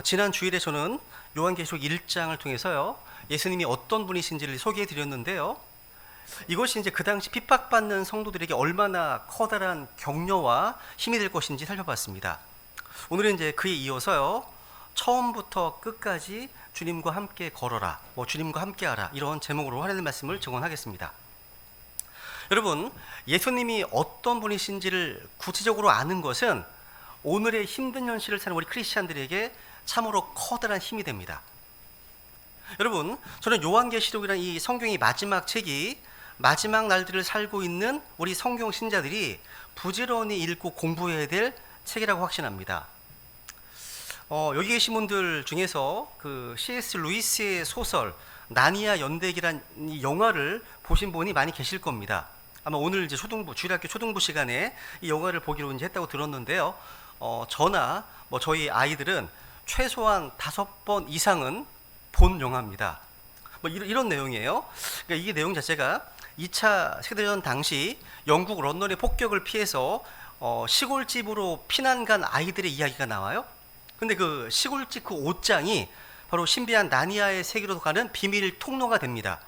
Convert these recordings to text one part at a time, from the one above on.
지난 주일에 저는 요한계시록 1장을 통해서요, 예수님이 어떤 분이신지를 소개해 드렸는데요. 이것이 이제 그 당시 핍박받는 성도들에게 얼마나 커다란 격려와 힘이 될 것인지 살펴봤습니다. 오늘은 이제 그에 이어서요, 처음부터 끝까지 주님과 함께 걸어라, 주님과 함께 하라, 이런 제목으로 하나님 말씀을 증언하겠습니다. 여러분, 예수님이 어떤 분이신지를 구체적으로 아는 것은 오늘의 힘든 현실을 사는 우리 크리스찬들에게 참으로 커다란 힘이 됩니다. 여러분, 저는 요한계시록이라는 이 성경의 마지막 책이 마지막 날들을 살고 있는 우리 성경 신자들이 부지런히 읽고 공부해야 될 책이라고 확신합니다. 여기 계신 분들 중에서 그 C.S. 루이스의 소설 나니아 연대기란 이 영화를 보신 분이 많이 계실 겁니다. 아마 오늘 이제 주일학교 초등부 시간에 이 영화를 보기로 이제 했다고 들었는데요. 저나 저희 아이들은 최소한 5번 이상은 본 영화입니다. 이런 내용이에요. 그러니까 이게 내용 자체가 2차 세계대전 당시 영국 런던의 폭격을 피해서 시골집으로 피난 간 아이들의 이야기가 나와요. 근데 그 시골집 그 옷장이 바로 신비한 나니아의 세계로 가는 비밀 통로가 됩니다.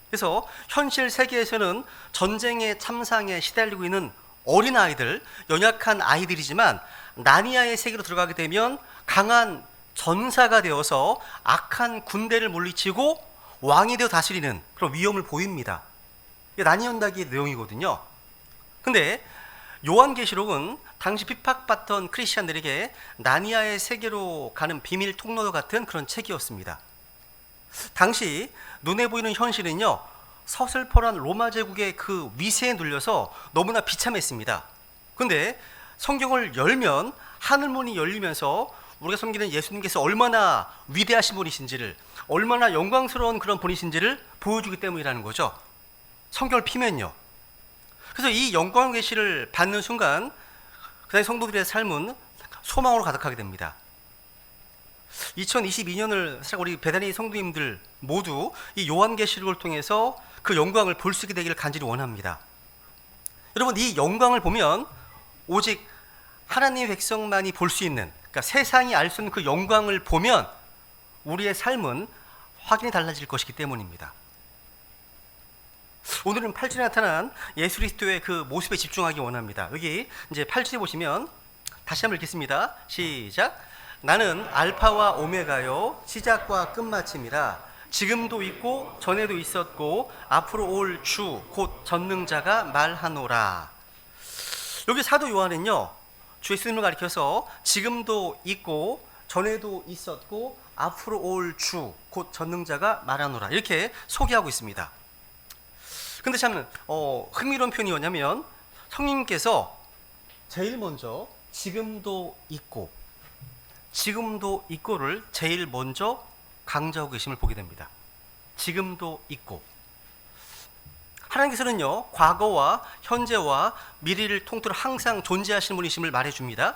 그래서 현실 세계에서는 전쟁의 참상에 시달리고 있는 어린 아이들, 연약한 아이들이지만 나니아의 세계로 들어가게 되면 강한 전사가 되어서 악한 군대를 물리치고 왕이 되어 다스리는 그런 위험을 보입니다. 이게 나니아 연대기의 내용이거든요. 근데 요한계시록은 당시 핍박받던 크리스찬들에게 나니아의 세계로 가는 비밀 통로와 같은 그런 책이었습니다. 당시 눈에 보이는 현실은요, 서슬퍼런 로마 제국의 그 위세에 눌려서 너무나 비참했습니다. 근데 성경을 열면 하늘문이 열리면서 우리가 섬기는 예수님께서 얼마나 위대하신 분이신지를, 얼마나 영광스러운 그런 분이신지를 보여주기 때문이라는 거죠. 성경을 피면요. 그래서 이 영광의 계시를 받는 순간 그다음에 성도들의 삶은 소망으로 가득하게 됩니다. 2022년을 우리 베다니 성도님들 모두 이 요한계시록을 통해서 그 영광을 볼 수 있게 되기를 간절히 원합니다. 여러분, 이 영광을 보면 오직 하나님의 백성만이 볼 수 있는, 그러니까 세상이 알 수 있는 그 영광을 보면 우리의 삶은 확연히 달라질 것이기 때문입니다. 오늘은 8절에 나타난 예수 그리스도의 그 모습에 집중하기 원합니다. 여기 이제 8절에 보시면 다시 한번 읽겠습니다. 시작. 나는 알파와 오메가요, 시작과 끝마침이라. 지금도 있고 전에도 있었고 앞으로 올 주 곧 전능자가 말하노라. 여기 사도 요한은요, 주 예수님을 가리켜서 지금도 있고 전에도 있었고 앞으로 올 주 곧 전능자가 말하노라, 이렇게 소개하고 있습니다. 근데 참 흥미로운 표현이 뭐냐면 성령님께서 제일 먼저 지금도 있고를 제일 먼저 강조하고 계심을 보게 됩니다. 지금도 있고. 하나님께서는요, 과거와 현재와 미래를 통틀어 항상 존재하시는 분이심을 말해줍니다.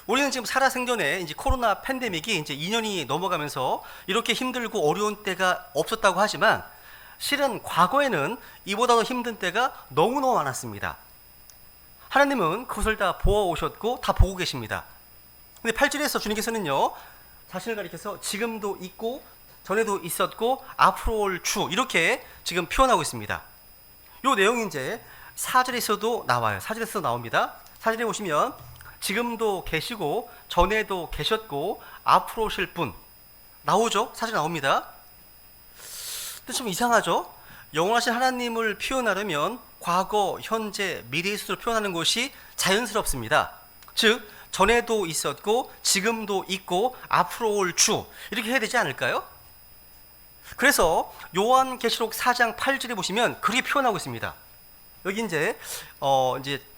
우리는 지금 살아생전에 이제 코로나 팬데믹이 이제 2년이 넘어가면서 이렇게 힘들고 어려운 때가 없었다고 하지만 실은 과거에는 이보다 더 힘든 때가 너무너무 많았습니다. 하나님은 그것을 다 보아오셨고 다 보고 계십니다. 근데 8절에서 주님께서는요, 자신을 가리켜서 지금도 있고 전에도 있었고 앞으로 올 주, 이렇게 지금 표현하고 있습니다. 이 내용이 이제 4절에서도 나와요. 4절에서도 나옵니다. 4절에 보시면 지금도 계시고 전에도 계셨고 앞으로 오실 분 나오죠. 4절에 나옵니다. 근데 좀 이상하죠? 영원하신 하나님을 표현하려면 과거, 현재, 미래의 수로 표현하는 것이 자연스럽습니다. 즉 전에도 있었고 지금도 있고 앞으로 올 주, 이렇게 해야 되지 않을까요? 그래서 요한계시록 4장 8절에 보시면 그렇게 표현하고 있습니다. 여기 이제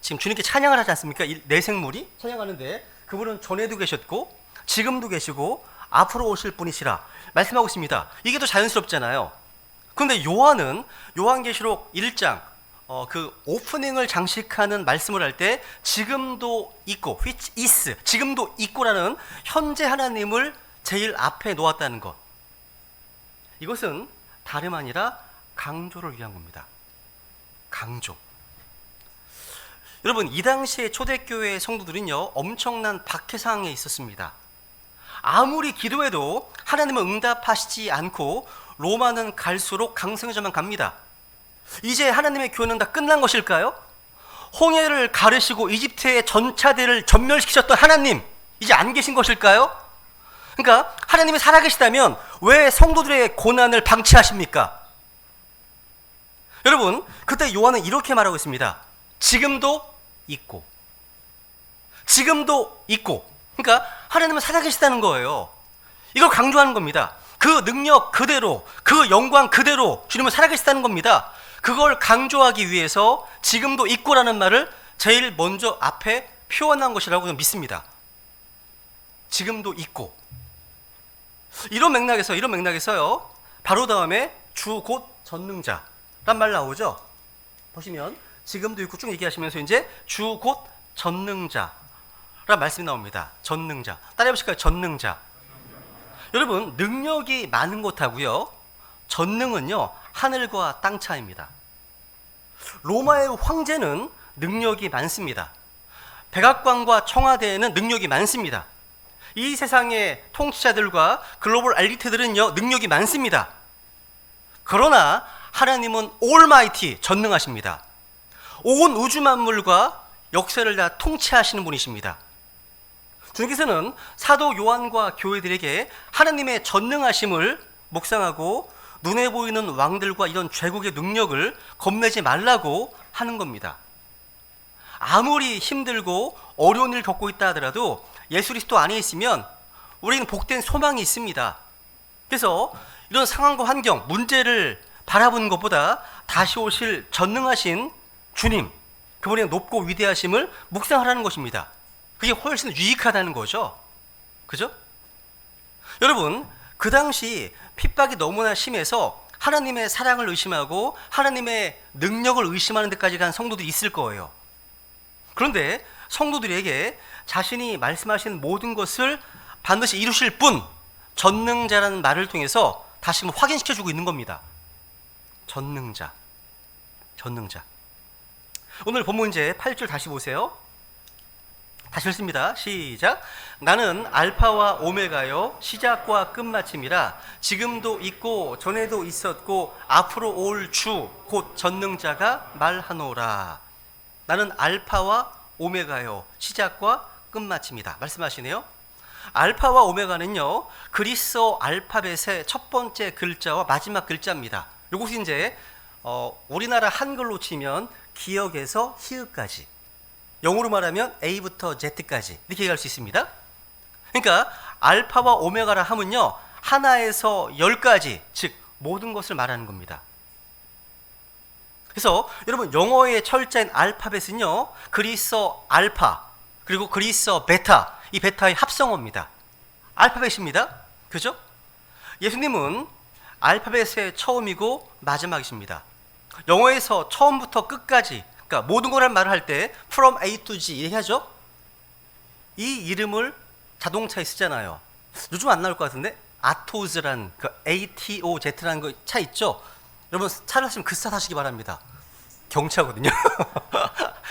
지금 주님께 찬양을 하지 않습니까? 내 생물이 찬양하는데 그분은 전에도 계셨고 지금도 계시고 앞으로 오실 분이시라 말씀하고 있습니다. 이게 더 자연스럽잖아요. 그런데 요한은 요한계시록 1장 그 오프닝을 장식하는 말씀을 할 때 지금도 있고, which is, 지금도 있고라는 현재 하나님을 제일 앞에 놓았다는 것, 이것은 다름 아니라 강조를 위한 겁니다. 강조. 여러분, 이 당시에 초대교회 성도들은요, 엄청난 박해상에 있었습니다. 아무리 기도해도 하나님은 응답하시지 않고 로마는 갈수록 강성해져만 갑니다. 이제 하나님의 교회는 다 끝난 것일까요? 홍해를 가르시고 이집트의 전차들을 전멸시키셨던 하나님 이제 안 계신 것일까요? 그러니까 하나님이 살아계시다면 왜 성도들의 고난을 방치하십니까? 여러분, 그때 요한은 이렇게 말하고 있습니다. 지금도 있고 그러니까 하나님은 살아계시다는 거예요. 이걸 강조하는 겁니다. 그 능력 그대로, 그 영광 그대로 주님은 살아계시다는 겁니다. 그걸 강조하기 위해서 지금도 있고라는 말을 제일 먼저 앞에 표현한 것이라고 저는 믿습니다. 지금도 있고. 이런 맥락에서요, 바로 다음에 주 곧 전능자란 말 나오죠. 보시면 지금도 있고 쭉 얘기하시면서 이제 주 곧 전능자란 말씀이 나옵니다. 전능자. 따라해 보실까요? 전능자. 여러분, 능력이 많은 것하고요, 전능은요 하늘과 땅 차이입니다. 로마의 황제는 능력이 많습니다. 백악관과 청와대에는 능력이 많습니다. 이 세상의 통치자들과 글로벌 엘리트들은요 능력이 많습니다. 그러나 하나님은 올마이티, 전능하십니다. 온 우주 만물과 역사를 다 통치하시는 분이십니다. 주님께서는 사도 요한과 교회들에게 하나님의 전능하심을 묵상하고 눈에 보이는 왕들과 이런 죄국의 능력을 겁내지 말라고 하는 겁니다. 아무리 힘들고 어려운 일을 겪고 있다 하더라도 예수 그리스도 안에 있으면 우리는 복된 소망이 있습니다. 그래서 이런 상황과 환경, 문제를 바라보는 것보다 다시 오실 전능하신 주님, 그분의 높고 위대하심을 묵상하라는 것입니다. 그게 훨씬 유익하다는 거죠. 그죠? 여러분, 그 당시 핍박이 너무나 심해서 하나님의 사랑을 의심하고 하나님의 능력을 의심하는 데까지 간 성도들이 있을 거예요. 그런데 성도들에게 자신이 말씀하신 모든 것을 반드시 이루실 분, 전능자라는 말을 통해서 다시 한번 확인시켜주고 있는 겁니다. 전능자. 오늘 본문 이제 8절 다시 보세요. 다시 읽습니다. 시작. 나는 알파와 오메가요 시작과 끝마침이라. 지금도 있고 전에도 있었고 앞으로 올 주 곧 전능자가 말하노라. 나는 알파와 오메가요 시작과 끝마침이다 말씀하시네요. 알파와 오메가는요 그리스어 알파벳의 첫 번째 글자와 마지막 글자입니다. 이것이 이제 우리나라 한글로 치면 기역에서 희읍까지, 영어로 말하면 A부터 Z까지 이렇게 얘기할 수 있습니다. 그러니까 알파와 오메가라 하면요 하나에서 10까지, 즉 모든 것을 말하는 겁니다. 그래서 여러분, 영어의 철자인 알파벳은요 그리스어 알파 그리고 그리스어 베타, 이 베타의 합성어입니다. 알파벳입니다. 그죠? 예수님은 알파벳의 처음이고 마지막이십니다. 영어에서 처음부터 끝까지, 그러니까 모든 거란 말을 할 때 from A to Z 이렇게 하죠. 이 이름을 자동차에 쓰잖아요. 요즘 안 나올 것 같은데 아토즈란 그 ATOZ라는 거 차 있죠. 여러분, 차를 사시면 그 차 사시기 바랍니다. 경차거든요.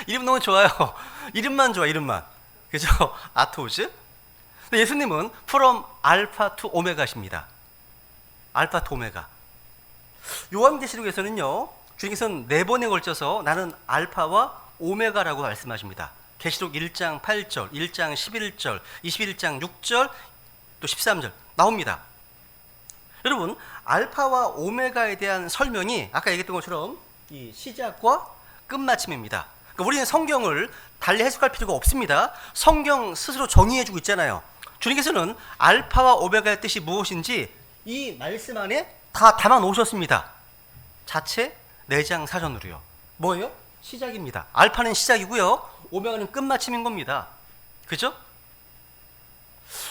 이름 너무 좋아요. 이름만 좋아, 이름만. 그죠? 아토즈. 근데 예수님은 from 알파 to 오메가십니다. 알파 to 오메가. 요한계시록에서는요 주님께서는 4번에 걸쳐서 나는 알파와 오메가라고 말씀하십니다. 계시록 1장 8절, 1장 11절, 21장 6절, 또 13절 나옵니다. 여러분, 알파와 오메가에 대한 설명이 아까 얘기했던 것처럼 이 시작과 끝마침입니다. 그러니까 우리는 성경을 달리 해석할 필요가 없습니다. 성경 스스로 정의해주고 있잖아요. 주님께서는 알파와 오메가의 뜻이 무엇인지 이 말씀 안에 다 담아 놓으셨습니다. 자체 4장 사전으로요. 뭐예요? 시작입니다. 알파는 시작이고요, 오메가는 끝마침인 겁니다. 그죠?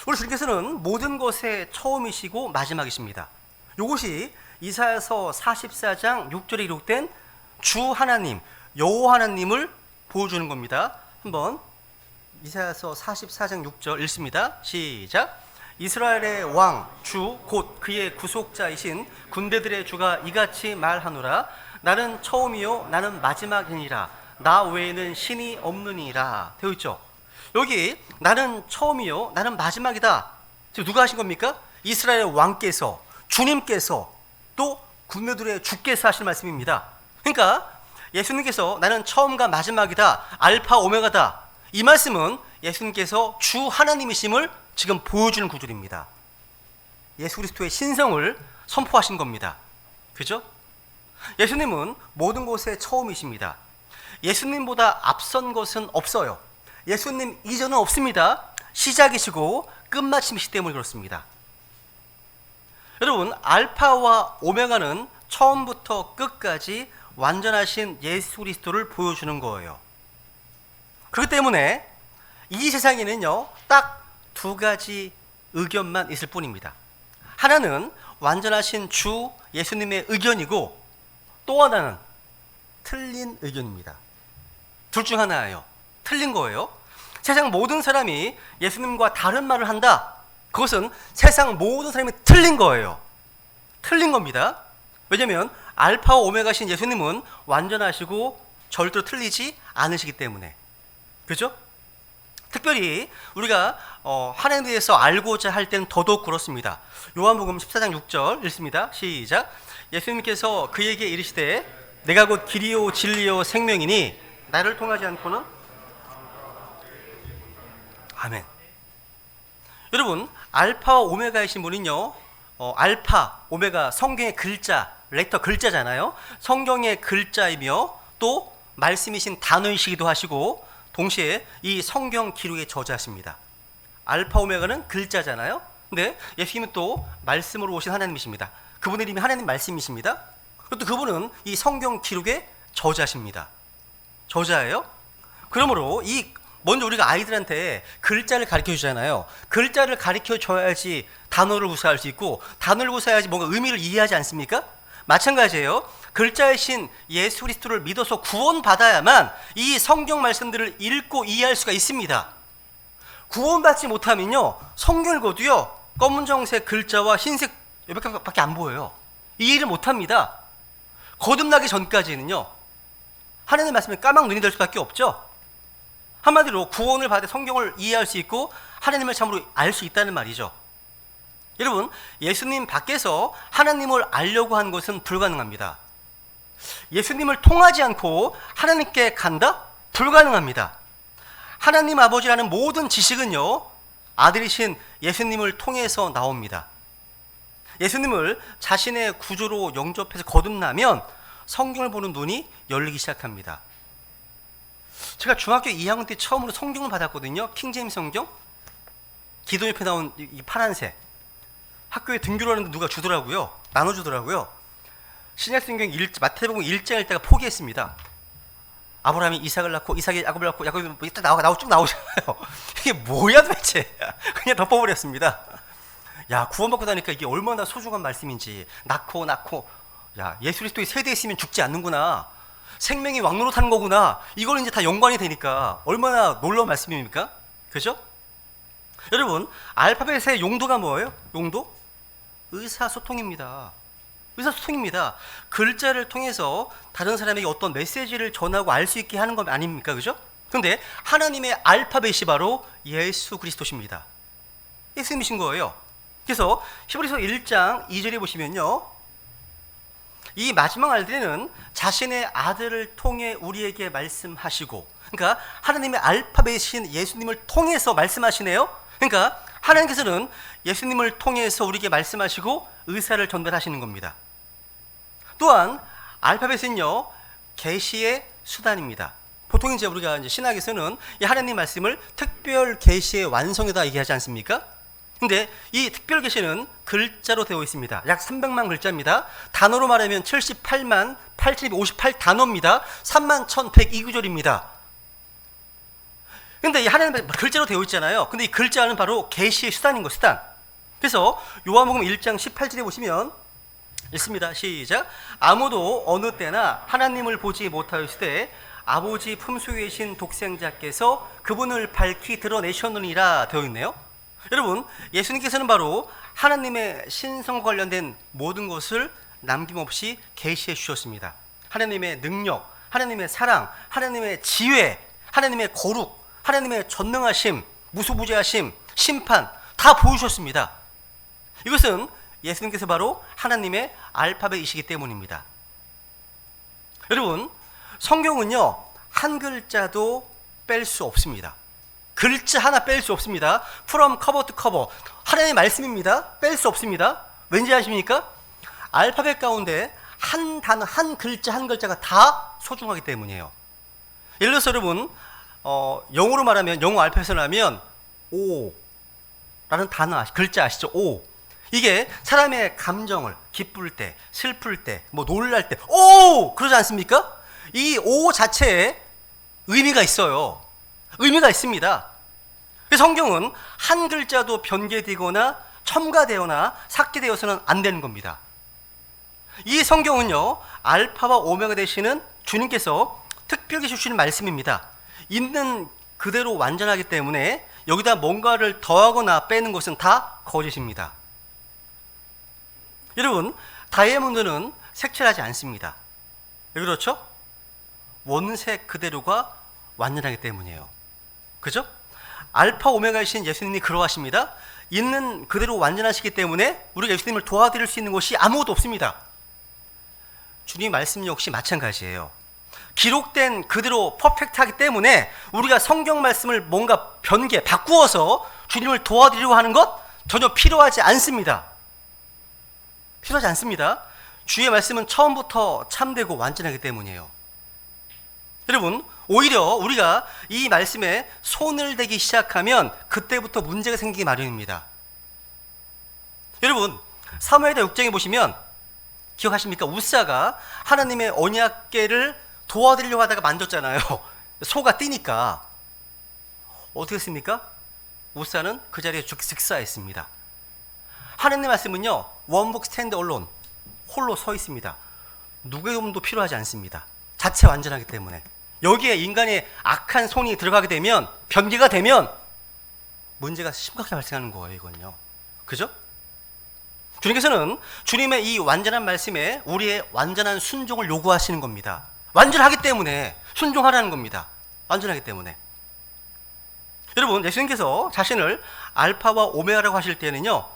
우리 주님께서는 모든 것의 처음이시고 마지막이십니다. 이것이 이사야서 44장 6절에 기록된 주 하나님, 여호와 하나님을 보여주는 겁니다. 한번 이사야서 44장 6절 읽습니다. 시작. 이스라엘의 왕, 주, 곧 그의 구속자이신 군대들의 주가 이같이 말하노라. 나는 처음이요 나는 마지막이니라. 나 외에는 신이 없느니라. 되어 있죠. 여기 나는 처음이요 나는 마지막이다. 지금 누가 하신 겁니까? 이스라엘 왕께서, 주님께서, 또 군대들의 주께서 하신 말씀입니다. 그러니까 예수님께서 나는 처음과 마지막이다, 알파 오메가다, 이 말씀은 예수님께서 주 하나님이심을 지금 보여주는 구절입니다. 예수 그리스도의 신성을 선포하신 겁니다. 그죠? 예수님은 모든 것의 처음이십니다. 예수님보다 앞선 것은 없어요. 예수님 이전은 없습니다. 시작이시고 끝마침이시기 때문에 그렇습니다. 여러분, 알파와 오메가는 처음부터 끝까지 완전하신 예수 그리스도를 보여주는 거예요. 그렇기 때문에 이 세상에는요, 딱 두 가지 의견만 있을 뿐입니다. 하나는 완전하신 주 예수님의 의견이고, 또 하나는 틀린 의견입니다. 둘 중 하나예요. 틀린 거예요. 세상 모든 사람이 예수님과 다른 말을 한다, 그것은 세상 모든 사람이 틀린 거예요. 틀린 겁니다. 왜냐하면 알파와 오메가신 예수님은 완전하시고 절대로 틀리지 않으시기 때문에. 그죠? 특별히 우리가 하나님에 대해서 알고자 할 때는 더더욱 그렇습니다. 요한복음 14장 6절 읽습니다. 시작. 예수님께서 그에게 이르시되 내가 곧 길이요 진리요 생명이니 나를 통하지 않고는. 아멘. 여러분, 알파와 오메가이신 분은요, 알파, 오메가, 성경의 글자, 레터 글자잖아요. 성경의 글자이며 또 말씀이신 단어이시기도 하시고, 동시에 이 성경 기록의 저자십니다. 알파 오메가는 글자잖아요. 근데 예수님은 또 말씀으로 오신 하나님이십니다. 그분의 이름이 하나님 말씀이십니다. 그리고 또 그분은 이 성경 기록의 저자십니다. 저자예요. 그러므로 먼저 우리가 아이들한테 글자를 가르쳐 주잖아요. 글자를 가르쳐 줘야지 단어를 구사할 수 있고, 단어를 구사해야지 뭔가 의미를 이해하지 않습니까? 마찬가지예요. 글자이신 예수 그리스도를 믿어서 구원받아야만 이 성경 말씀들을 읽고 이해할 수가 있습니다. 구원받지 못하면요, 성경 읽어도요, 검은정색 글자와 흰색 몇 개밖에 안 보여요. 이해를 못합니다. 거듭나기 전까지는요, 하나님의 말씀에 까막 눈이 될 수밖에 없죠. 한마디로 구원을 받아 성경을 이해할 수 있고 하나님을 참으로 알 수 있다는 말이죠. 여러분, 예수님 밖에서 하나님을 알려고 하는 것은 불가능합니다. 예수님을 통하지 않고 하나님께 간다? 불가능합니다. 하나님 아버지라는 모든 지식은요, 아들이신 예수님을 통해서 나옵니다. 예수님을 자신의 구주로 영접해서 거듭나면 성경을 보는 눈이 열리기 시작합니다. 제가 중학교 2학년 때 처음으로 성경을 받았거든요. 킹제임스 성경. 기도 옆에 나온 이 파란색. 학교에 등교를 하는데 누가 주더라고요. 나눠주더라고요. 신약성경 마태복음 1장 읽다가 포기했습니다. 아브라함이 이삭을 낳고 이삭이 야곱을 낳고 야곱이 쭉 나오잖아요. 이게 뭐야 도대체. 그냥 덮어버렸습니다. 야, 구원받고 나니까 이게 얼마나 소중한 말씀인지. 낳고 야, 예수 그리스도의 세대에 있으면 죽지 않는구나. 생명이 왕노릇하는 거구나. 이걸 이제 다 연관이 되니까 얼마나 놀라운 말씀입니까? 그죠? 여러분, 알파벳의 용도가 뭐예요? 용도? 의사소통입니다. 의사소통입니다. 글자를 통해서 다른 사람에게 어떤 메시지를 전하고 알 수 있게 하는 것 아닙니까? 그죠? 근데 하나님의 알파벳이 바로 예수 그리스도십니다. 예수님이신 거예요. 그래서 히브리서 1장 2절에 보시면요, 이 마지막 날에는 자신의 아들을 통해 우리에게 말씀하시고, 그러니까 하나님의 알파벳이신 예수님을 통해서 말씀하시네요. 그러니까 하나님께서는 예수님을 통해서 우리에게 말씀하시고 의사를 전달하시는 겁니다. 또한 알파벳은요, 계시의 수단입니다. 보통 이제 우리가 이제 신학에서는 이 하나님 말씀을 특별 계시의 완성이다 얘기하지 않습니까? 근데 이 특별 계시는 글자로 되어 있습니다. 약 300만 글자입니다. 단어로 말하면 78만 8,258단어입니다. 31,102구절입니다. 근데 이 하나님 글자로 되어 있잖아요. 근데 이 글자는 바로 계시의 수단인 거, 수단. 그래서 요한복음 1장 18절에 보시면 읽습니다. 시작. 아무도 어느 때나 하나님을 보지 못하였으되 아버지 품속에 계신 독생자께서 그분을 밝히 드러내셨느니라 되어 있네요. 여러분, 예수님께서는 바로 하나님의 신성과 관련된 모든 것을 남김없이 계시해 주셨습니다. 하나님의 능력, 하나님의 사랑, 하나님의 지혜, 하나님의 거룩, 하나님의 전능하심, 무소부재하심, 심판, 다 다 보여주셨습니다. 이것은 예수님께서 바로 하나님의 알파벳이시기 때문입니다. 여러분, 성경은요, 한 글자도 뺄 수 없습니다. 글자 하나 뺄 수 없습니다. From cover to cover. 하나님의 말씀입니다. 뺄 수 없습니다. 왠지 아십니까? 알파벳 가운데 한 단어, 한 글자 한 글자가 다 소중하기 때문이에요. 예를 들어서 여러분, 영어로 말하면, 영어 알파벳을 하면 O 라는 단어, 글자 아시죠? O. 이게 사람의 감정을 기쁠 때, 슬플 때, 뭐 놀랄 때, 오! 그러지 않습니까? 이 오 자체에 의미가 있어요. 의미가 있습니다. 그래서 성경은 한 글자도 변개되거나 첨가되거나 삭제되어서는 안 되는 겁니다. 이 성경은요, 알파와 오메가 되시는 주님께서 특별히 주시는 말씀입니다. 있는 그대로 완전하기 때문에 여기다 뭔가를 더하거나 빼는 것은 다 거짓입니다. 여러분, 다이아몬드는 색칠하지 않습니다. 왜 그렇죠? 원색 그대로가 완전하기 때문이에요. 그죠? 알파 오메가이신 예수님이 그러하십니다. 있는 그대로 완전하시기 때문에 우리가 예수님을 도와드릴 수 있는 것이 아무것도 없습니다. 주님 말씀 역시 마찬가지예요. 기록된 그대로 퍼펙트하기 때문에 우리가 성경 말씀을 뭔가 변개, 바꾸어서 주님을 도와드리려고 하는 것 전혀 필요하지 않습니다. 필요하지 않습니다. 주의 말씀은 처음부터 참되고 완전하기 때문이에요. 여러분, 오히려 우리가 이 말씀에 손을 대기 시작하면 그때부터 문제가 생기기 마련입니다. 여러분, 사무엘하 6장에 보시면 기억하십니까? 우사가 하나님의 언약궤를 도와드리려고 하다가 만졌잖아요. 소가 뛰니까 어떻게 했습니까? 우사는 그 자리에 즉사했습니다. 하나님의 말씀은요, 원북 스탠드 얼론, 홀로 서 있습니다. 누구의 도움도 필요하지 않습니다. 자체 완전하기 때문에. 여기에 인간의 악한 손이 들어가게 되면, 변개가 되면 문제가 심각하게 발생하는 거예요. 이건요, 그죠? 주님께서는 주님의 이 완전한 말씀에 우리의 완전한 순종을 요구하시는 겁니다. 완전하기 때문에 순종하라는 겁니다. 완전하기 때문에. 여러분, 예수님께서 자신을 알파와 오메가라고 하실 때는요,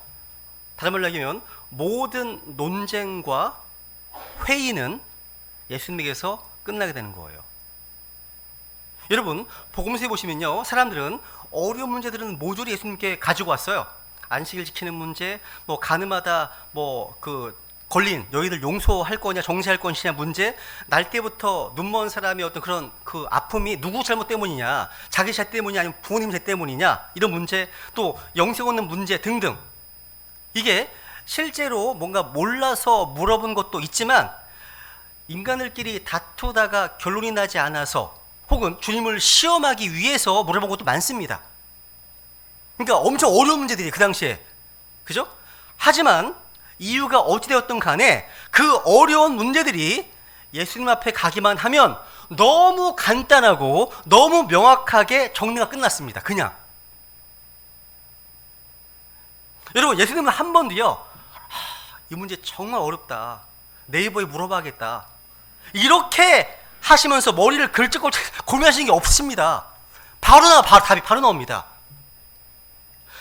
다른 말로 얘기하면 모든 논쟁과 회의는 예수님에게서 끝나게 되는 거예요. 여러분, 복음서에 보시면요, 사람들은 어려운 문제들은 모조리 예수님께 가지고 왔어요. 안식일 지키는 문제, 뭐 가늠하다 걸린 너희들 용서할 거냐 정죄할 것이냐 문제, 날 때부터 눈먼 사람의 어떤 그런 그 아픔이 누구 잘못 때문이냐, 자기 잘못 때문이냐 아니면 부모님 잘못 때문이냐, 이런 문제, 또 영생 없는 문제 등등. 이게 실제로 뭔가 몰라서 물어본 것도 있지만 인간들끼리 다투다가 결론이 나지 않아서 혹은 주님을 시험하기 위해서 물어본 것도 많습니다. 그러니까 엄청 어려운 문제들이 그 당시에, 그죠? 하지만 이유가 어찌되었든 간에 그 어려운 문제들이 예수님 앞에 가기만 하면 너무 간단하고 너무 명확하게 정리가 끝났습니다. 그냥. 여러분, 예수님은 한 번도요, 이 문제 정말 어렵다, 네이버에 물어봐야겠다, 이렇게 하시면서 머리를 걸쩍걸쩍 고민하시는 게 없습니다. 답이 바로 나옵니다.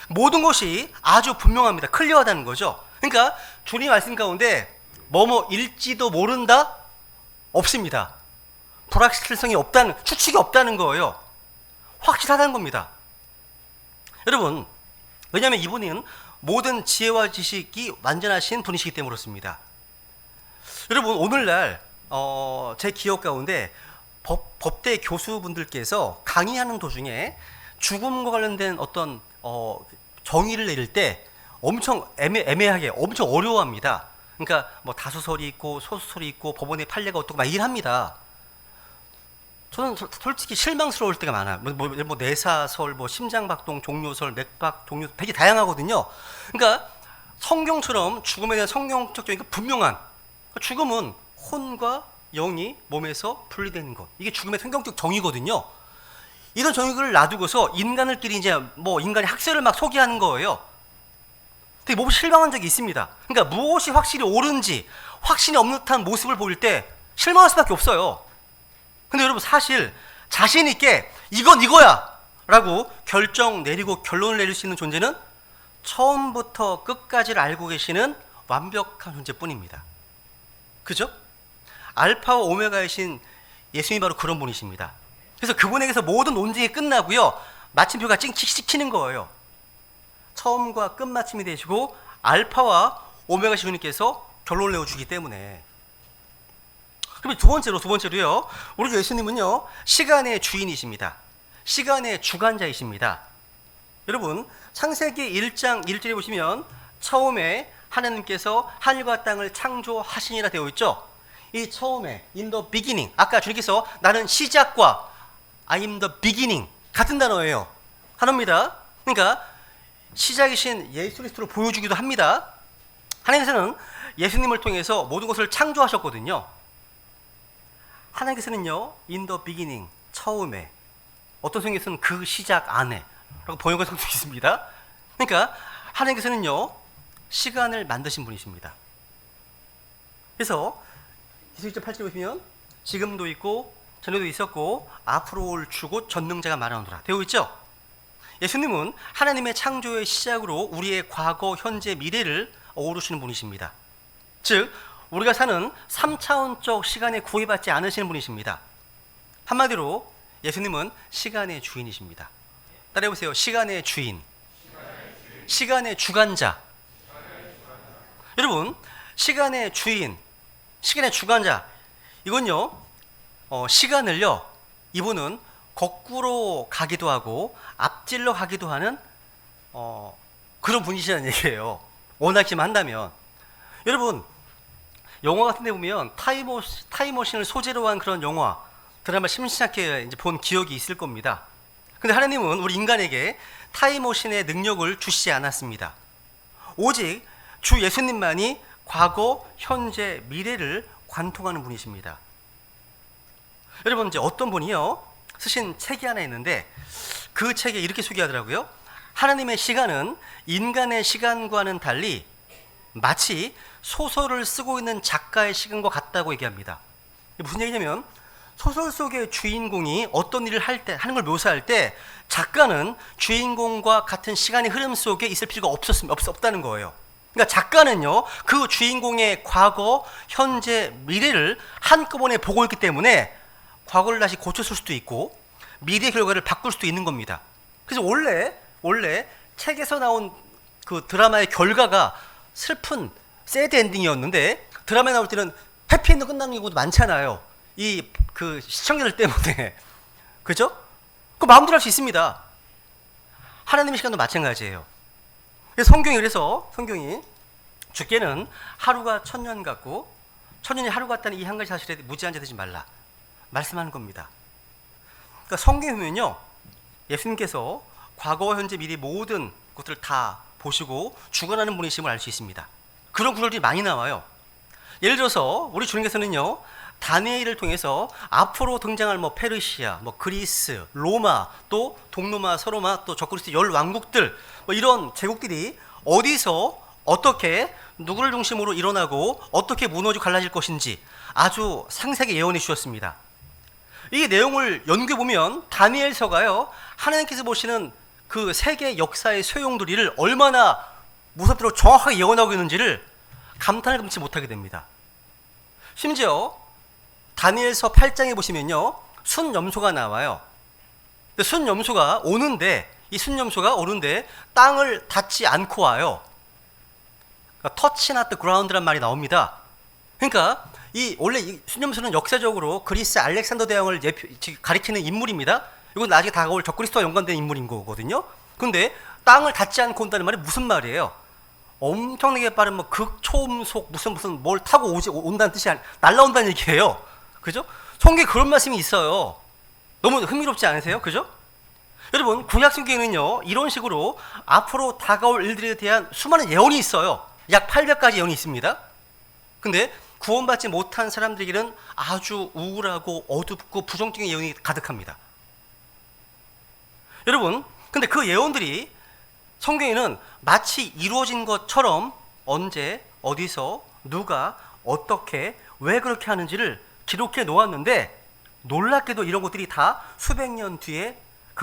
모든 것이 아주 분명합니다. 클리어하다는 거죠. 그러니까 주님 말씀 가운데 뭐뭐일지도 모른다? 없습니다. 불확실성이 없다는, 추측이 없다는 거예요. 확실하다는 겁니다. 여러분, 왜냐하면 이분은 모든 지혜와 지식이 완전하신 분이시기 때문에 그렇습니다. 여러분, 오늘날 제 기억 가운데 법대 교수분들께서 강의하는 도중에 죽음과 관련된 어떤 정의를 내릴 때 엄청 애매하게 엄청 어려워합니다. 그러니까 뭐 다수설이 있고 소수설이 있고 법원의 판례가 어떻고 막 일합니다. 저는 솔직히 실망스러울 때가 많아요. 뭐 내사설, 뭐 심장박동 종료설, 맥박 종료, 되게 다양하거든요. 그러니까 성경처럼 죽음에 대한 성경적 정의가 분명한, 죽음은 혼과 영이 몸에서 분리되는 것, 이게 죽음의 성경적 정의거든요. 이런 정의를 놔두고서 인간들끼리 이제 뭐 인간의 학설을 막 소개하는 거예요. 되게 몸이 실망한 적이 있습니다. 그러니까 무엇이 확실히 옳은지 확신이 없는 듯한 모습을 보일 때 실망할 수밖에 없어요. 근데 여러분, 사실 자신 있게 이건 이거야 라고 결정 내리고 결론을 내릴 수 있는 존재는 처음부터 끝까지를 알고 계시는 완벽한 존재뿐입니다. 그죠? 알파와 오메가이신 예수님이 바로 그런 분이십니다. 그래서 그분에게서 모든 논쟁이 끝나고요, 마침표가 찍히는 거예요. 처음과 끝마침이 되시고 알파와 오메가이신 주님께서 결론을 내어주기 때문에. 그럼 두 번째로요, 우리 예수님은요, 시간의 주인이십니다. 시간의 주관자이십니다. 여러분, 창세기 1장 1절에 보시면 처음에 하나님께서 하늘과 땅을 창조하시니라 되어 있죠. 이 처음에 in the beginning, 아까 주님께서 나는 시작과 I am the beginning 같은 단어예요. 하나입니다. 그러니까 시작이신 예수 그리스도를 보여주기도 합니다. 하나님께서는 예수님을 통해서 모든 것을 창조하셨거든요. 하나님께서는요, in the beginning, 처음에, 어떤 성경에서는 그 시작 안에 라고 번역한 성경도 있습니다. 그러니까 하나님께서는요, 시간을 만드신 분이십니다. 그래서 기술적 8절에 보시면 지금도 있고 전에도 있었고 앞으로 올 주곧 전능자가 말하노라 되어 있죠. 예수님은 하나님의 창조의 시작으로 우리의 과거, 현재, 미래를 어우르시는 분이십니다. 즉 우리가 사는 3차원적 시간에 구애받지 않으시는 분이십니다. 한마디로 예수님은 시간의 주인이십니다. 따라해보세요. 시간의 주인, 시간의 주관자. 여러분, 시간의 주인, 시간의 주관자, 이건요, 시간을요, 이분은 거꾸로 가기도 하고 앞질러 가기도 하는 그런 분이시라는 얘기예요. 원하기만 한다면. 여러분, 영화 같은 데 보면 타임머신을 소재로 한 그런 영화, 드라마 심심찮게 이제 본 기억이 있을 겁니다. 근데 하나님은 우리 인간에게 타임머신의 능력을 주시지 않았습니다. 오직 주 예수님만이 과거, 현재, 미래를 관통하는 분이십니다. 여러분, 이제 어떤 분이요, 쓰신 책이 하나 있는데 그 책에 이렇게 소개하더라고요. 하나님의 시간은 인간의 시간과는 달리 마치 소설을 쓰고 있는 작가의 시간과 같다고 얘기합니다. 무슨 얘기냐면, 소설 속의 주인공이 어떤 일을 하는 걸 묘사할 때 작가는 주인공과 같은 시간의 흐름 속에 있을 필요가 없다는 거예요. 그러니까 작가는요, 그 주인공의 과거, 현재, 미래를 한꺼번에 보고 있기 때문에 과거를 다시 고쳤을 수도 있고 미래 결과를 바꿀 수도 있는 겁니다. 그래서 원래 책에서 나온 그 드라마의 결과가 슬픈 새드 엔딩이었는데 드라마에 나올 때는 해피엔드 끝나는 경우도 많잖아요. 그 시청자들 때문에. 그죠? 그 마음대로 할 수 있습니다. 하나님의 시간도 마찬가지예요. 그래서 성경이 주께는 하루가 1000년 같고 1000년이 하루 같다는 이 한 가지 사실에 무지한 자 되지 말라 말씀하는 겁니다. 그러니까 성경에 보면요, 예수님께서 과거와 현재 미래 모든 것들을 다 보시고 주관하는 분이심을 알 수 있습니다. 그런 구절들이 많이 나와요. 예를 들어서 우리 주님께서는요, 다니엘을 통해서 앞으로 등장할 페르시아, 그리스, 로마, 또 동로마, 서로마, 또 적그리스도 10왕국들, 이런 제국들이 어디서 어떻게 누구를 중심으로 일어나고 어떻게 무너지고 갈라질 것인지 아주 상세하게 예언해 주셨습니다. 이 내용을 연구해 보면 다니엘서가요, 하나님께서 보시는 그 세계 역사의 소용돌이를 얼마나 무섭도록 정확하게 예언하고 있는지를 감탄을 금치 못하게 됩니다. 심지어 다니엘서 8장에 보시면요, 순염소가 나와요. 순염소가 오는데, 이 순염소가 오는데 땅을 닿지 않고 와요. 그러니까 touch not the ground란 말이 나옵니다. 그러니까 원래 이 순염소는 역사적으로 그리스 알렉산더 대왕을 가리키는 인물입니다. 이건 나중에 다가올 적그리스도와 연관된 인물인 거거든요. 근데 땅을 닿지 않고 온다는 말이 무슨 말이에요? 엄청나게 빠른 극초음속 무슨 뭘 타고 온다는 뜻이 날라온다는 얘기예요. 그죠? 성경에 그런 말씀이 있어요. 너무 흥미롭지 않으세요? 그죠? 여러분, 구약 성경에는요, 이런 식으로 앞으로 다가올 일들에 대한 수많은 예언이 있어요. 약 800가지 예언이 있습니다. 근데 구원받지 못한 사람들에게는 아주 우울하고 어둡고 부정적인 예언이 가득합니다. 여러분, 근데 그 예언들이 성경에는 마치 이루어진 것처럼 언제, 어디서, 누가, 어떻게, 왜 그렇게 하는지를 기록해 놓았는데, 놀랍게도 이런 것들이 다 수백 년 뒤에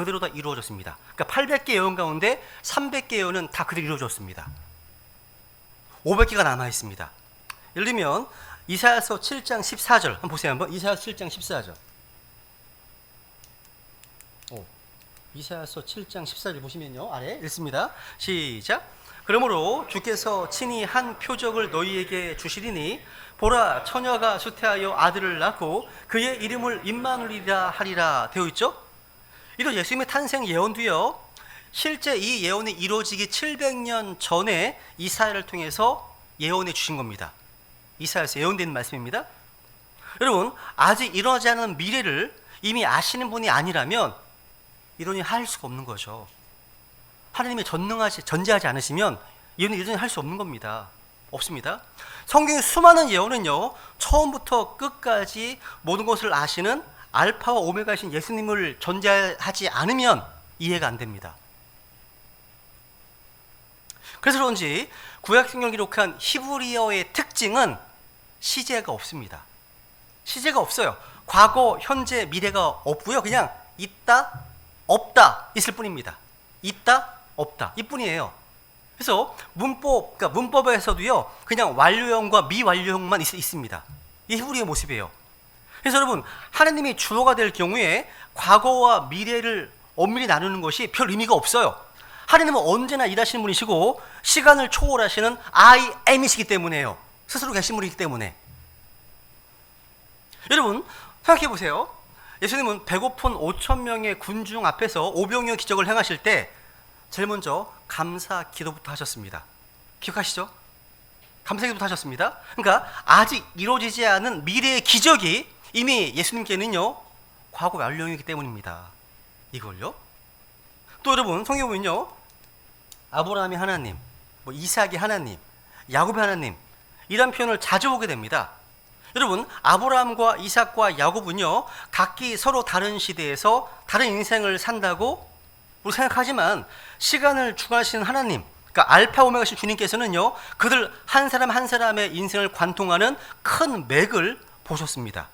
그대로 다 이루어졌습니다. 그러니까 800개 예언 가운데 300개 예언은 다 그대로 이루어졌습니다. 500개가 남아 있습니다. 예를 들면 이사야서 7장 14절 한번 보세요. 한번 이사야서 7장 14절. 이사야서 7장 14절 보시면요, 아래 읽습니다. 시작. 그러므로 주께서 친히 한 표적을 너희에게 주시리니 보라, 처녀가 수태하여 아들을 낳고 그의 이름을 임마누엘이라 하리라 되어 있죠. 이런 예수님의 탄생 예언도요, 실제 이 예언이 이루어지기 700년 전에 이사야를 통해서 예언해 주신 겁니다. 이사야에서 예언된 말씀입니다. 여러분, 아직 일어나지 않은 미래를 이미 아시는 분이 아니라면 이론이 할 수가 없는 거죠. 하나님이 전제하지 않으시면 이론이 할 수 없는 겁니다. 없습니다. 성경의 수많은 예언은요, 처음부터 끝까지 모든 것을 아시는 알파와 오메가이신 예수님을 전제하지 않으면 이해가 안 됩니다. 그래서 그런지 구약 성경을 기록한 히브리어의 특징은 시제가 없습니다. 시제가 없어요. 과거, 현재, 미래가 없고요. 그냥 있다, 없다 있을 뿐입니다. 있다, 없다 이뿐이에요. 그래서 그러니까 문법에서도요, 그냥 완료형과 미완료형만 있습니다. 이 히브리어의 모습이에요. 그래서 여러분, 하나님이 주어가 될 경우에 과거와 미래를 엄밀히 나누는 것이 별 의미가 없어요. 하나님은 언제나 일하시는 분이시고 시간을 초월하시는 I am이시기 때문에요. 스스로 계신 분이기 때문에. 여러분, 생각해 보세요. 예수님은 배고픈 5천 명의 군중 앞에서 오병이어 기적을 행하실 때 제일 먼저 감사 기도부터 하셨습니다. 기억하시죠? 감사 기도부터 하셨습니다. 그러니까 아직 이루어지지 않은 미래의 기적이 이미 예수님께는요, 과거 완료이기 때문입니다. 이걸요. 또 여러분, 성경에 보면요, 아브라함이 하나님, 이삭이 하나님, 야곱이 하나님 이런 표현을 자주 보게 됩니다. 여러분, 아브라함과 이삭과 야곱은요, 각기 서로 다른 시대에서 다른 인생을 산다고 우리 생각하지만 시간을 주관하시는 하나님, 그러니까 알파 오메가신 주님께서는요, 그들 한 사람 한 사람의 인생을 관통하는 큰 맥을 보셨습니다.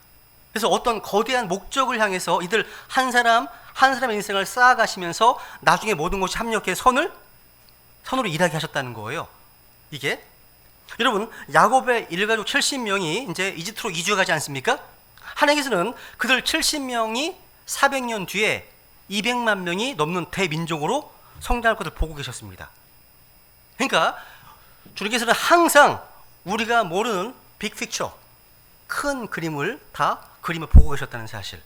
그래서 어떤 거대한 목적을 향해서 이들 한 사람 한 사람의 인생을 쌓아가시면서 나중에 모든 것이 합력해 선으로 일하게 하셨다는 거예요. 이게 여러분, 야곱의 일가족 70명이 이제 이집트로 이주해 가지 않습니까? 하나님께서는 그들 70명이 400년 뒤에 200만 명이 넘는 대민족으로 성장할 것을 보고 계셨습니다. 그러니까 주님께서는 항상 우리가 모르는 빅픽처, 큰 그림을 보고 계셨다는 사실.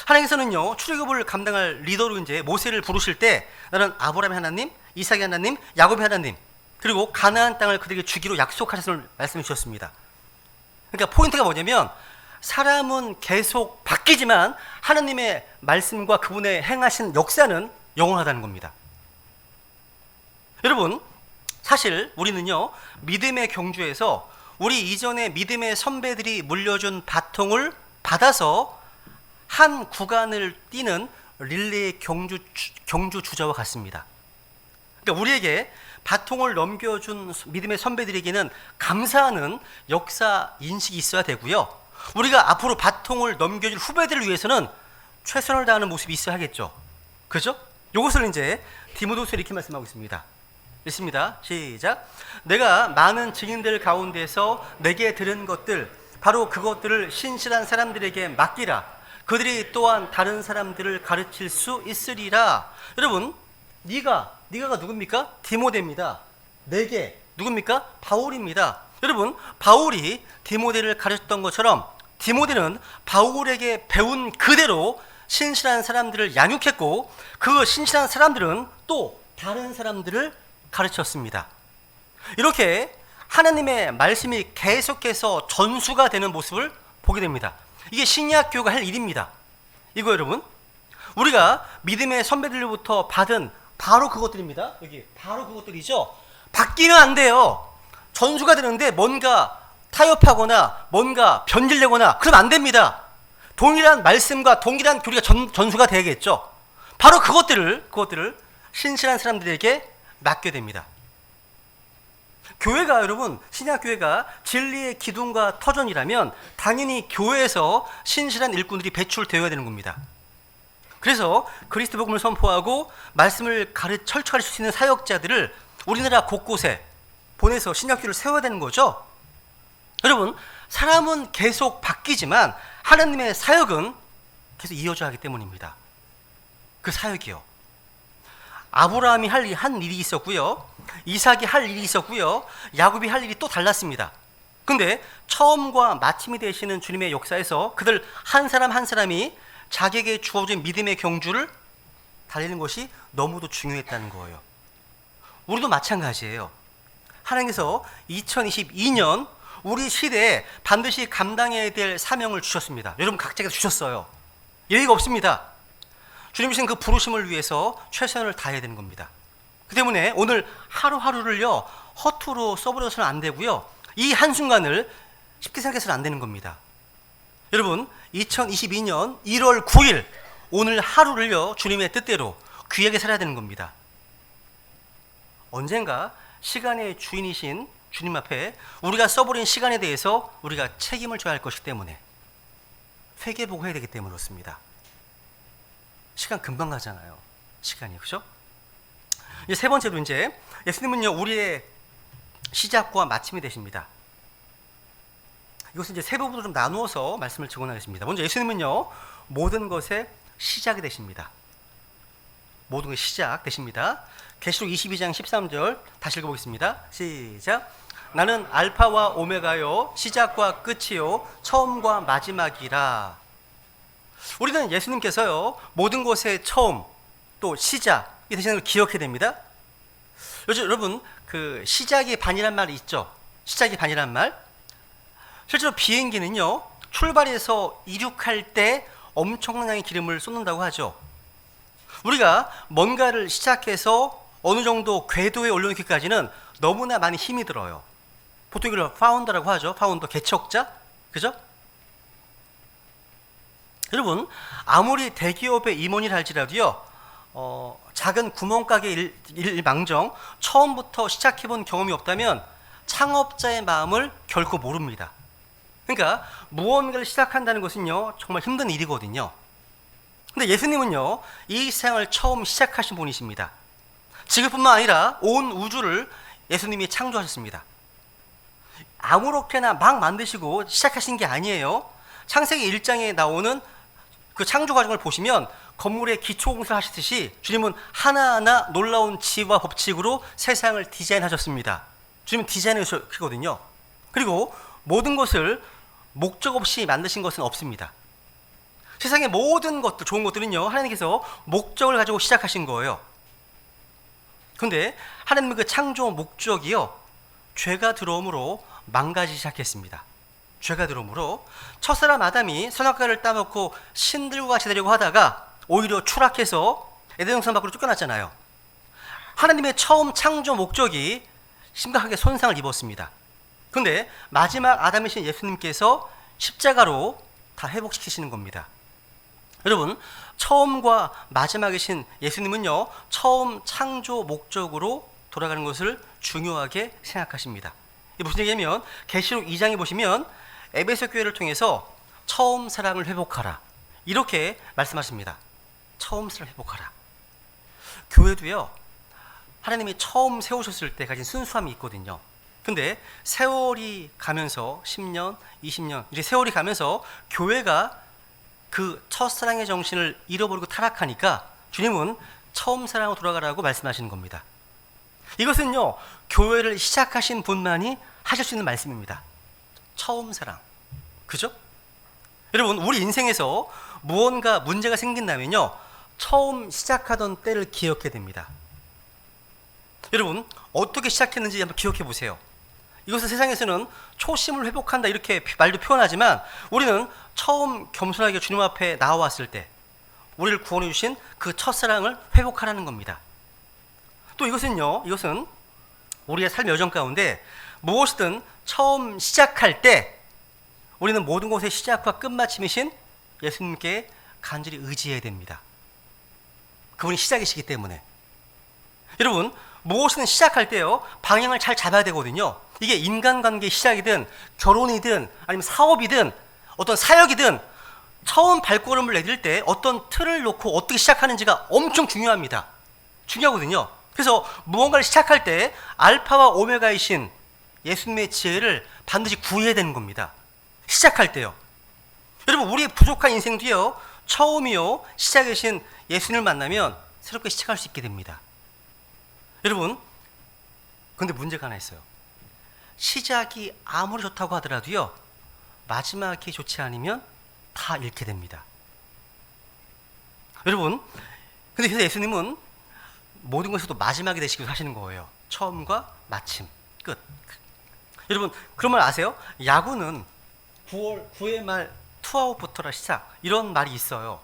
하나님께서는요, 출애굽을 감당할 리더로 이제 모세를 부르실 때 나는 아브라함의 하나님, 이삭의 하나님, 야곱의 하나님, 그리고 가나안 땅을 그들에게 주기로 약속하셨음을 말씀해 주셨습니다. 그러니까 포인트가 뭐냐면 사람은 계속 바뀌지만 하나님의 말씀과 그분의 행하신 역사는 영원하다는 겁니다. 여러분, 사실 우리는요, 믿음의 경주에서 우리 이전에 믿음의 선배들이 물려준 바통을 받아서 한 구간을 뛰는 릴레이 경주 주자와 같습니다. 그러니까 우리에게 바통을 넘겨준 믿음의 선배들에게는 감사하는 역사 인식이 있어야 되고요, 우리가 앞으로 바통을 넘겨줄 후배들을 위해서는 최선을 다하는 모습이 있어야 하겠죠. 그죠? 이것을 이제 디모데후서에 이렇게 말씀하고 있습니다. 읽습니다. 시작. 내가 많은 증인들 가운데서 내게 들은 것들, 바로 그것들을 신실한 사람들에게 맡기라. 그들이 또한 다른 사람들을 가르칠 수 있으리라. 여러분, 네가 누굽니까? 디모데입니다. 내게 누굽니까? 바울입니다. 여러분, 바울이 디모데를 가르쳤던 것처럼 디모데는 바울에게 배운 그대로 신실한 사람들을 양육했고, 그 신실한 사람들은 또 다른 사람들을 가르쳤습니다. 이렇게 하나님의 말씀이 계속해서 전수가 되는 모습을 보게 됩니다. 이게 신약교회가 할 일입니다. 이거 여러분, 우리가 믿음의 선배들로부터 받은 바로 그것들입니다. 여기 바로 그것들이죠. 바뀌면 안 돼요. 전수가 되는데 뭔가 타협하거나 뭔가 변질되거나 그러면 안 됩니다. 동일한 말씀과 동일한 교리가 전수가 돼야겠죠. 바로 그것들을 신실한 사람들에게 맡게 됩니다. 교회가 여러분, 신약교회가 진리의 기둥과 터전이라면 당연히 교회에서 신실한 일꾼들이 배출되어야 되는 겁니다. 그래서 그리스도 복음을 선포하고 말씀을 철저히 가르칠 수 있는 사역자들을 우리나라 곳곳에 보내서 신학교를 세워야 되는 거죠. 여러분, 사람은 계속 바뀌지만 하나님의 사역은 계속 이어져야 하기 때문입니다. 그 사역이요. 아브라함이 한 일이 있었고요. 이삭이 할 일이 있었고요. 야곱이 할 일이 또 달랐습니다. 근데 처음과 마침이 되시는 주님의 역사에서 그들 한 사람 한 사람이 자기에게 주어진 믿음의 경주를 달리는 것이 너무도 중요했다는 거예요. 우리도 마찬가지예요. 하나님께서 2022년 우리 시대에 반드시 감당해야 될 사명을 주셨습니다. 여러분 각자에게 주셨어요. 여의가 없습니다. 주님 주신 그 부르심을 위해서 최선을 다해야 되는 겁니다. 그 때문에 오늘 하루하루를요 허투루 써버려서는 안 되고요. 이 한순간을 쉽게 생각해서는 안 되는 겁니다. 여러분 2022년 1월 9일 오늘 하루를요 주님의 뜻대로 귀하게 살아야 되는 겁니다. 언젠가 시간의 주인이신 주님 앞에 우리가 써버린 시간에 대해서 우리가 책임을 져야 할 것이기 때문에 회개보고 해야 되기 때문에 그렇습니다. 시간 금방 가잖아요. 시간이, 그죠? 이제 세 번째로 이제 예수님은요 우리의 시작과 마침이 되십니다. 이것은 이제 세 부분으로 좀 나누어서 말씀을 증언하겠습니다. 먼저 예수님은요 모든 것의 시작이 되십니다. 모든 것의 시작 되십니다. 계시록 22장 13절 다시 읽어보겠습니다. 시작. 나는 알파와 오메가요 시작과 끝이요 처음과 마지막이라. 우리는 예수님께서요 모든 것의 처음 또 시작 이 대신을 기억해야 됩니다. 여러분 그 시작이 반이란 말이 있죠. 시작이 반이란 말. 실제로 비행기는요 출발해서 이륙할 때 엄청난 양의 기름을 쏟는다고 하죠. 우리가 뭔가를 시작해서 어느 정도 궤도에 올려놓기까지는 너무나 많이 힘이 들어요. 보통 이걸 파운더라고 하죠. 파운더, 개척자, 그죠? 여러분 아무리 대기업의 임원이라 할지라도요 작은 구멍가게 일망정 처음부터 시작해본 경험이 없다면 창업자의 마음을 결코 모릅니다. 그러니까 무언가를 시작한다는 것은요 정말 힘든 일이거든요. 근데 예수님은요 이 세상을 처음 시작하신 분이십니다. 지구뿐만 아니라 온 우주를 예수님이 창조하셨습니다. 아무렇게나 막 만드시고 시작하신 게 아니에요. 창세기 1장에 나오는 그 창조 과정을 보시면 건물의 기초 공사를 하시듯이 주님은 하나하나 놀라운 지혜와 법칙으로 세상을 디자인하셨습니다. 주님은 디자이너시거든요. 그리고 모든 것을 목적 없이 만드신 것은 없습니다. 세상의 모든 것들, 좋은 것들은요 하나님께서 목적을 가지고 시작하신 거예요. 근데 하나님의 그 창조 목적이요 죄가 들어옴으로 망가지기 시작했습니다. 죄가 들어옴으로 첫사람 아담이 선악과를 따먹고 신들과 같이 되려고 하다가 오히려 추락해서 에덴 동산 밖으로 쫓겨났잖아요. 하나님의 처음 창조 목적이 심각하게 손상을 입었습니다. 근데 마지막 아담이신 예수님께서 십자가로 다 회복시키시는 겁니다. 여러분 처음과 마지막이신 예수님은요 처음 창조 목적으로 돌아가는 것을 중요하게 생각하십니다. 이게 무슨 얘기냐면 계시록 2장에 보시면 에베소 교회를 통해서 처음 사랑을 회복하라 이렇게 말씀하십니다. 처음 사랑을 회복하라. 교회도요 하나님이 처음 세우셨을 때 가진 순수함이 있거든요. 근데 세월이 가면서 10년, 20년 이제 세월이 가면서 교회가 그 첫사랑의 정신을 잃어버리고 타락하니까 주님은 처음 사랑으로 돌아가라고 말씀하시는 겁니다. 이것은요 교회를 시작하신 분만이 하실 수 있는 말씀입니다. 처음 사랑, 그죠? 여러분 우리 인생에서 무언가 문제가 생긴다면요 처음 시작하던 때를 기억해야 됩니다. 여러분 어떻게 시작했는지 한번 기억해 보세요. 이것을 세상에서는 초심을 회복한다 이렇게 말도 표현하지만 우리는 처음 겸손하게 주님 앞에 나와왔을 때 우리를 구원해 주신 그 첫사랑을 회복하라는 겁니다. 또 이것은 우리의 삶의 여정 가운데 무엇이든 처음 시작할 때 우리는 모든 것의 시작과 끝마침이신 예수님께 간절히 의지해야 됩니다. 그분이 시작이시기 때문에. 여러분 무엇이든 시작할 때요 방향을 잘 잡아야 되거든요. 이게 인간관계의 시작이든 결혼이든 아니면 사업이든 어떤 사역이든 처음 발걸음을 내딜 때 어떤 틀을 놓고 어떻게 시작하는지가 엄청 중요합니다. 중요하거든요. 그래서 무언가를 시작할 때 알파와 오메가이신 예수님의 지혜를 반드시 구해야 되는 겁니다. 시작할 때요. 여러분, 우리의 부족한 인생 뒤에요, 처음이요 시작이신 예수님을 만나면 새롭게 시작할 수 있게 됩니다. 여러분, 근데 문제가 하나 있어요. 시작이 아무리 좋다고 하더라도요, 마지막이 좋지 않으면 다 잃게 됩니다. 여러분, 근데 그래서 예수님은 모든 것에서도 마지막이 되시기 위해서 하시는 거예요. 처음과 마침, 끝. 여러분, 그런 말 아세요? 야구는 9회 말 투아웃부터라 시작, 이런 말이 있어요.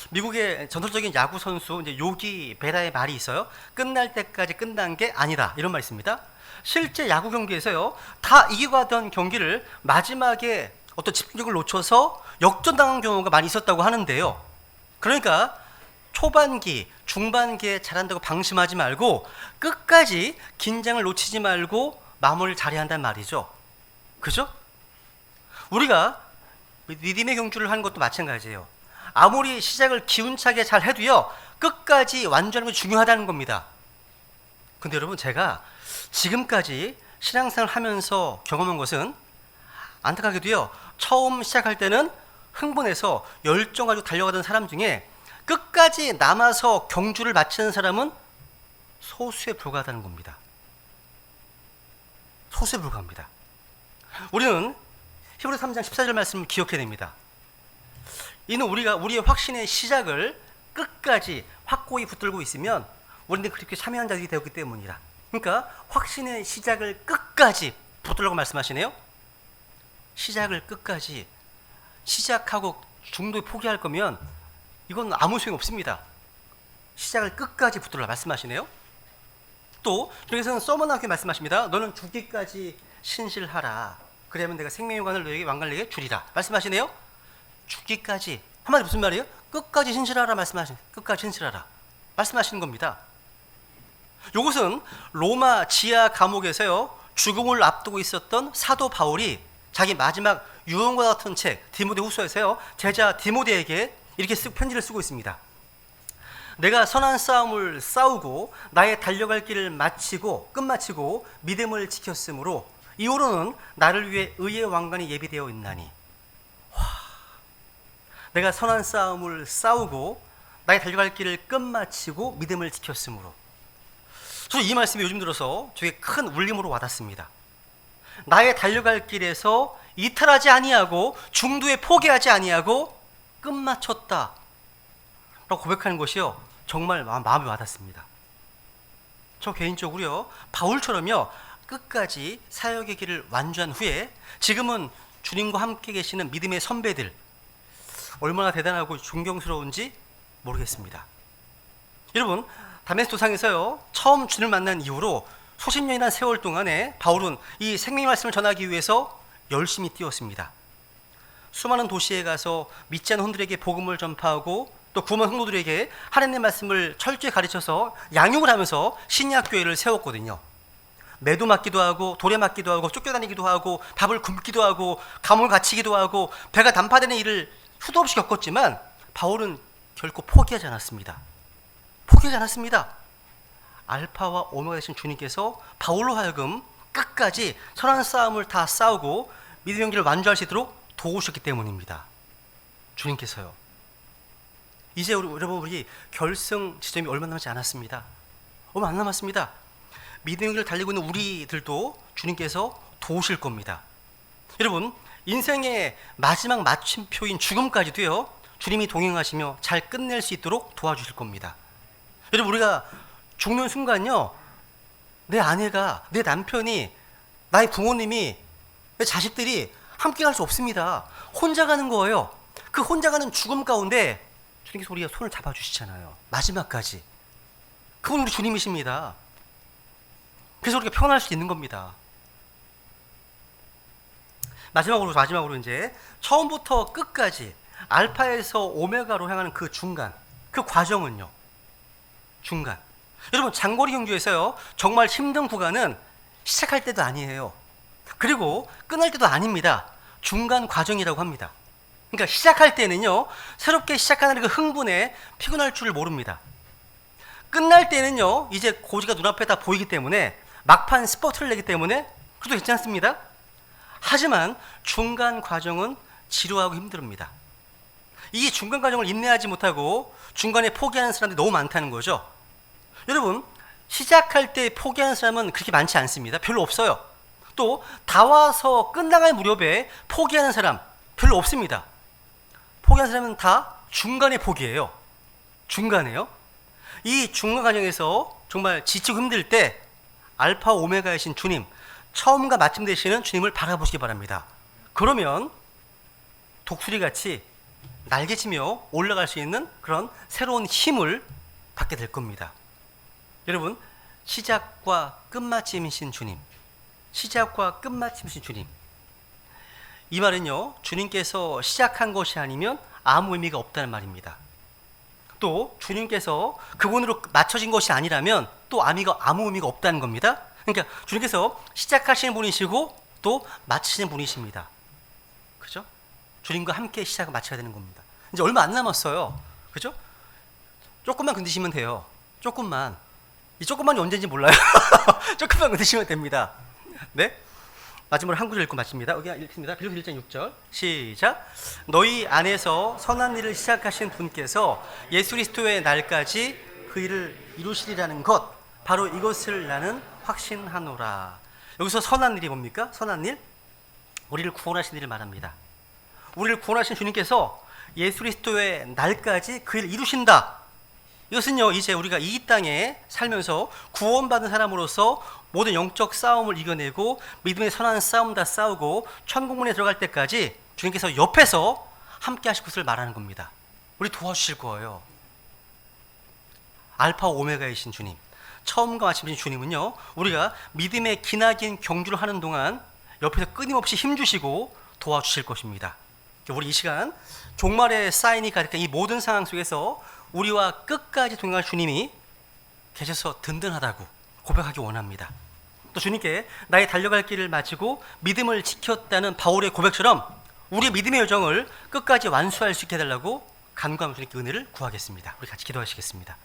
미국의 전설적인 야구 선수 이제 요기 베라의 말이 있어요. 끝날 때까지 끝난 게 아니다, 이런 말이 있습니다. 실제 야구 경기에서요, 다 이기고 하던 경기를 마지막에 어떤 집중력을 놓쳐서 역전당한 경우가 많이 있었다고 하는데요. 그러니까 초반기, 중반기에 잘한다고 방심하지 말고 끝까지 긴장을 놓치지 말고 마무리를 잘해야 한다는 말이죠. 그죠? 우리가 믿음의 경주를 하는 것도 마찬가지예요. 아무리 시작을 기운차게 잘 해도요, 끝까지 완주하는 게 중요하다는 겁니다. 근데 여러분, 제가 지금까지 신앙생활을 하면서 경험한 것은 안타깝게도요, 처음 시작할 때는 흥분해서 열정 가지고 달려가던 사람 중에 끝까지 남아서 경주를 마치는 사람은 소수에 불과하다는 겁니다. 소수에 불과합니다. 우리는 히브리서 3장 14절 말씀을 기억해야 됩니다. 이는 우리가 우리의 확신의 시작을 끝까지 확고히 붙들고 있으면 우리는 그렇게 참여한 자들이 되었기 때문이라. 그러니까 확신의 시작을 끝까지 붙들라고 말씀하시네요. 시작을 끝까지, 시작하고 중도에 포기할 거면 이건 아무 소용 없습니다. 시작을 끝까지 붙들라 말씀하시네요. 또 여기서는 써머나게 말씀하십니다. 너는 죽기까지 신실하라. 그러면 내가 생명의 관을 왕관에게 주리라 말씀하시네요. 죽기까지, 한마디로 무슨 말이에요? 끝까지 신실하라 말씀하시는, 끝까지 신실하라 말씀하시는 겁니다. 이것은 로마 지하 감옥에서요, 죽음을 앞두고 있었던 사도 바울이 자기 마지막 유언과 같은 책 디모데후서에서요, 제자 디모데에게 이렇게 편지를 쓰고 있습니다. 내가 선한 싸움을 싸우고 나의 달려갈 길을 마치고 끝마치고 믿음을 지켰으므로 이후로는 나를 위해 의의 왕관이 예비되어 있나니. 내가 선한 싸움을 싸우고 나의 달려갈 길을 끝마치고 믿음을 지켰으므로. 저는 이 말씀이 요즘 들어서 저에게 큰 울림으로 와닿습니다. 나의 달려갈 길에서 이탈하지 아니하고 중도에 포기하지 아니하고 끝마쳤다 라고 고백하는 것이요, 정말 마음에 와닿습니다. 저 개인적으로요, 바울처럼요, 끝까지 사역의 길을 완주한 후에 지금은 주님과 함께 계시는 믿음의 선배들, 얼마나 대단하고 존경스러운지 모르겠습니다. 여러분, 다메섹 도상에서요, 처음 주님을 만난 이후로 수십 년이라는 세월 동안에 바울은 이 생명의 말씀을 전하기 위해서 열심히 뛰었습니다. 수많은 도시에 가서 믿지 않는 혼들에게 복음을 전파하고 또 구원 성도들에게 하나님의 말씀을 철저히 가르쳐서 양육을 하면서 신약교회를 세웠거든요. 매도 맞기도 하고 돌에 맞기도 하고 쫓겨다니기도 하고 밥을 굶기도 하고 감옥을 갇히기도 하고 배가 단파되는 일을 수도 없이 겪었지만 바울은 결코 포기하지 않았습니다. 포기하지 않았습니다. 알파와 오메가 되신 주님께서 바울로 하여금 끝까지 선한 싸움을 다 싸우고 믿음의 경기를 완주할 수 있도록 도우셨기 때문입니다. 주님께서요. 이제 여러분, 우리 결승 지점이 얼마 남지 않았습니다. 얼마 안 남았습니다. 믿음의 길을 달리고 있는 우리들도 주님께서 도우실 겁니다. 여러분, 인생의 마지막 마침표인 죽음까지도요, 주님이 동행하시며 잘 끝낼 수 있도록 도와주실 겁니다. 여러분, 우리가 죽는 순간요, 내 아내가, 내 남편이, 나의 부모님이, 내 자식들이 함께 갈 수 없습니다. 혼자 가는 거예요. 그 혼자 가는 죽음 가운데 주님께서 우리가 손을 잡아주시잖아요. 마지막까지. 그건 우리 주님이십니다. 그래서 우리가 편할 수 있는 겁니다. 마지막으로 이제 처음부터 끝까지 알파에서 오메가로 향하는 그 중간, 그 과정은요, 중간. 여러분, 장거리 경주에서요, 정말 힘든 구간은 시작할 때도 아니에요. 그리고 끝날 때도 아닙니다. 중간 과정이라고 합니다. 그러니까 시작할 때는요, 새롭게 시작하는 그 흥분에 피곤할 줄을 모릅니다. 끝날 때는요, 이제 고지가 눈앞에 다 보이기 때문에 막판 스포트를 내기 때문에 그래도 괜찮습니다. 하지만 중간 과정은 지루하고 힘듭니다. 이 중간 과정을 인내하지 못하고 중간에 포기하는 사람들이 너무 많다는 거죠. 여러분, 시작할 때 포기하는 사람은 그렇게 많지 않습니다. 별로 없어요. 또 다 와서 끝나갈 무렵에 포기하는 사람 별로 없습니다. 포기하는 사람은 다 중간에 포기해요. 중간에요. 이 중간 과정에서 정말 지치고 힘들 때 알파 오메가이신 주님, 처음과 마침 되시는 주님을 바라보시기 바랍니다. 그러면 독수리같이 날개치며 올라갈 수 있는 그런 새로운 힘을 받게 될 겁니다. 여러분, 시작과 끝마침이신 주님, 시작과 끝마침이신 주님, 이 말은요, 주님께서 시작한 것이 아니면 아무 의미가 없다는 말입니다. 또 주님께서 그분으로 맞춰진 것이 아니라면 또 아무 의미가 없다는 겁니다. 그러니까 주님께서 시작하시는 분이시고 또 마치시는 분이십니다. 그죠? 주님과 함께 시작을 마쳐야 되는 겁니다. 이제 얼마 안 남았어요. 그죠? 조금만 건드시면 돼요. 조금만. 이 조금만이 언제인지 몰라요. 조금만 건드시면 됩니다. 네? 마지막으로 한 구절 읽고 마칩니다. 여기 읽습니다. 빌립보 1장 6절 시작. 너희 안에서 선한 일을 시작하신 분께서 예수 그리스도의 날까지 그 일을 이루시리라는 것, 바로 이것을 나는 확신하노라. 여기서 선한 일이 뭡니까? 선한 일? 우리를 구원하신 일을 말합니다. 우리를 구원하신 주님께서 예수 그리스도의 날까지 그 일을 이루신다. 이것은요, 이제 우리가 이 땅에 살면서 구원받은 사람으로서 모든 영적 싸움을 이겨내고 믿음의 선한 싸움 다 싸우고 천국문에 들어갈 때까지 주님께서 옆에서 함께 하실 것을 말하는 겁니다. 우리 도와주실 거예요. 알파 오메가이신 주님, 처음과 마침이신 주님은요, 우리가 믿음의 기나긴 경주를 하는 동안 옆에서 끊임없이 힘주시고 도와주실 것입니다. 우리 이 시간 종말의 사인이 가득한 이 모든 상황 속에서 우리와 끝까지 동행할 주님이 계셔서 든든하다고 고백하기 원합니다. 또 주님께 나의 달려갈 길을 마치고 믿음을 지켰다는 바울의 고백처럼 우리의 믿음의 여정을 끝까지 완수할 수 있게 해달라고 간구하며 주님께 은혜를 구하겠습니다. 우리 같이 기도하시겠습니다.